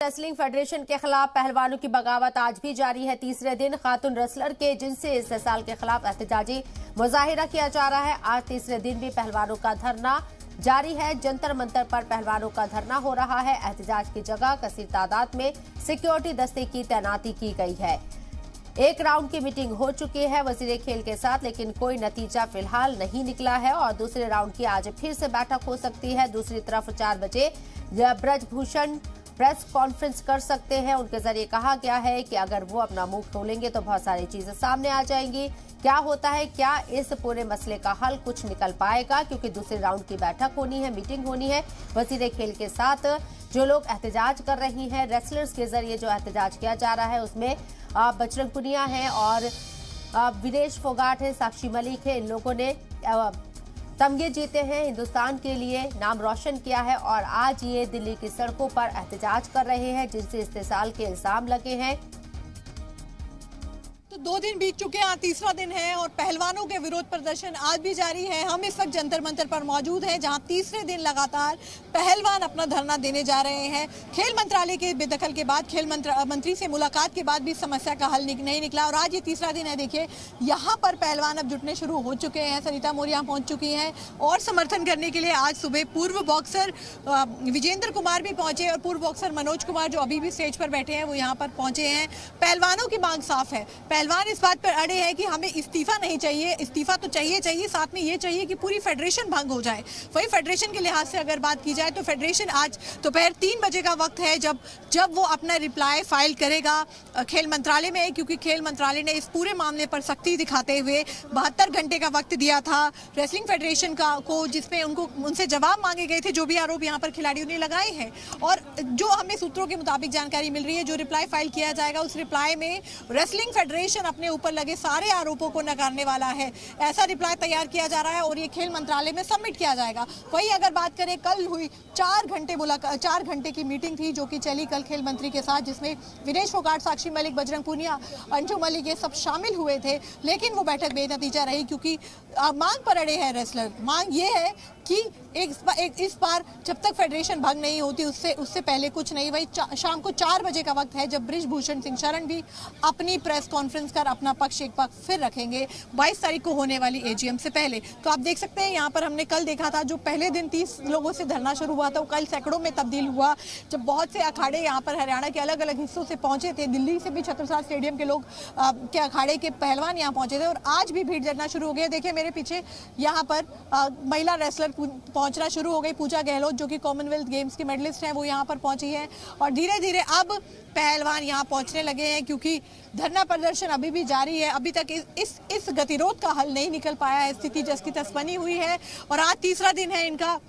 Wrestling federation के खिलाफ पहलवानों की बगावत आज भी जारी है। तीसरे दिन खातून रेसलर के जिनसी इस्तेसाल के खिलाफ एहतजाजी मुजाहिरा किया जा रहा है। आज तीसरे दिन भी पहलवानों का धरना जारी है। जंतर मंतर पर पहलवानों का धरना हो रहा है। एहतजाज की जगह कसीर तादाद में सिक्योरिटी दस्ते की तैनाती की गई है। एक राउंड की मीटिंग हो चुकी है वजीर खेल के साथ, लेकिन कोई नतीजा फिलहाल नहीं निकला है और दूसरे राउंड की आज फिर से बैठक हो सकती है। दूसरी तरफ 4 बजे ब्रजभूषण प्रेस कॉन्फ्रेंस कर सकते हैं। उनके जरिए कहा गया है कि अगर वो अपना मुंह खोलेंगे तो बहुत सारी चीजें सामने आ जाएंगी। क्या होता है, क्या इस पूरे मसले का हल कुछ निकल पाएगा, क्योंकि दूसरे राउंड की बैठक होनी है, मीटिंग होनी है वजीर खेल के साथ। जो लोग एहतजाज कर रही हैं, रेसलर्स के जरिए जो एहतजाज किया जा रहा है उसमें बजरंग पुनिया है और विनेश फोगाट है, साक्षी मलिक है। इन लोगों ने तमगे जीते हैं, हिंदुस्तान के लिए नाम रोशन किया है और आज ये दिल्ली की सड़कों पर एहतजाज कर रहे हैं जिनसे इस्तेसाल के इल्जाम लगे हैं। तो 2 दिन बीत चुके हैं, आज तीसरा दिन है और पहलवानों के विरोध प्रदर्शन आज भी जारी है। हम इस वक्त जंतर मंतर पर मौजूद हैं, जहां तीसरे दिन लगातार पहलवान अपना धरना देने जा रहे हैं। खेल मंत्रालय के बेदखल के बाद, खेल मंत्री से मुलाकात के बाद भी समस्या का हल नहीं निकला और आज ये तीसरा दिन है। देखिए यहाँ पर पहलवान अब जुटने शुरू हो चुके हैं। सरिता मोर यहाँ पहुंच चुकी हैं और समर्थन करने के लिए आज सुबह पूर्व बॉक्सर विजेंद्र कुमार भी पहुंचे और पूर्व बॉक्सर मनोज कुमार जो अभी भी स्टेज पर बैठे हैं वो यहाँ पर पहुंचे हैं। पहलवानों की मांग साफ है। पहलवान इस बात पर अड़े हैं कि हमें इस्तीफा नहीं चाहिए, इस्तीफा तो चाहिए, साथ में ये चाहिए कि पूरी फेडरेशन भंग हो जाए। वही फेडरेशन के लिहाज से अगर बात की जाए तो फेडरेशन आज दोपहर 3 बजे का वक्त है जब वो अपना रिप्लाई फाइल करेगा खेल मंत्रालय में, क्योंकि खेल मंत्रालय ने इस पूरे मामले पर सख्ती दिखाते हुए 72 घंटे का वक्त दिया था रेसलिंग फेडरेशन को, जिसमें उनसे जवाब मांगे गए थे जो भी आरोप यहाँ पर खिलाड़ियों ने लगाए हैं। और जो हमें सूत्रों के मुताबिक जानकारी मिल रही है, जो रिप्लाई फाइल किया जाएगा उस रिप्लाई में रेसलिंग फेडरेशन अपने ऊपर लगे सारे आरोपों को नकारने वाला है। ऐसा रिप्लाई तैयार किया जा रहा है और ये खेल मंत्रालय में सबमिट किया जाएगा। वही अगर बात करें, कल हुई 4 घंटे की मीटिंग थी जो कि चली कल खेल मंत्री के साथ, जिसमें विनेश फोगाट, साक्षी मलिक, बजरंग पुनिया, अंशु मलिक ये सब शामिल हुए थे। लेकिन वो बैठक बेनतीजा रही क्योंकि मांग पर अड़े हैं रेसलर। मांग ये है कि इस बार जब तक फेडरेशन भंग नहीं होती उससे पहले कुछ नहीं। वही शाम को 4 बजे का वक्त है जब ब्रजभूषण सिंह शरण भी अपनी प्रेस कॉन्फ्रेंस कर अपना पक्ष एक बार फिर रखेंगे 22 तारीख को होने वाली एजीएम से पहले। तो आप देख सकते हैं यहाँ पर हमने कल देखा था, जो पहले दिन 30 लोगों से धरना शुरू हुआ था वो कल सैकड़ों में तब्दील हुआ, जब बहुत से अखाड़े यहाँ पर हरियाणा के अलग अलग हिस्सों से पहुंचे थे। दिल्ली से भी छत्रसाल स्टेडियम के लोग के अखाड़े के पहलवान यहाँ पहुंचे थे और आज भी भीड़ जमना शुरू हो गया। देखिए मेरे पीछे यहाँ पर महिला रेसलर पहुंचना शुरू हो गई। पूजा गहलोत जो कि कॉमनवेल्थ गेम्स की मेडलिस्ट हैं वो यहाँ पर पहुंची है और धीरे धीरे अब पहलवान यहाँ पहुंचने लगे हैं, क्योंकि धरना प्रदर्शन अभी भी जारी है। अभी तक इस गतिरोध का हल नहीं निकल पाया है। स्थिति जस की तस बनी हुई है और आज तीसरा दिन है इनका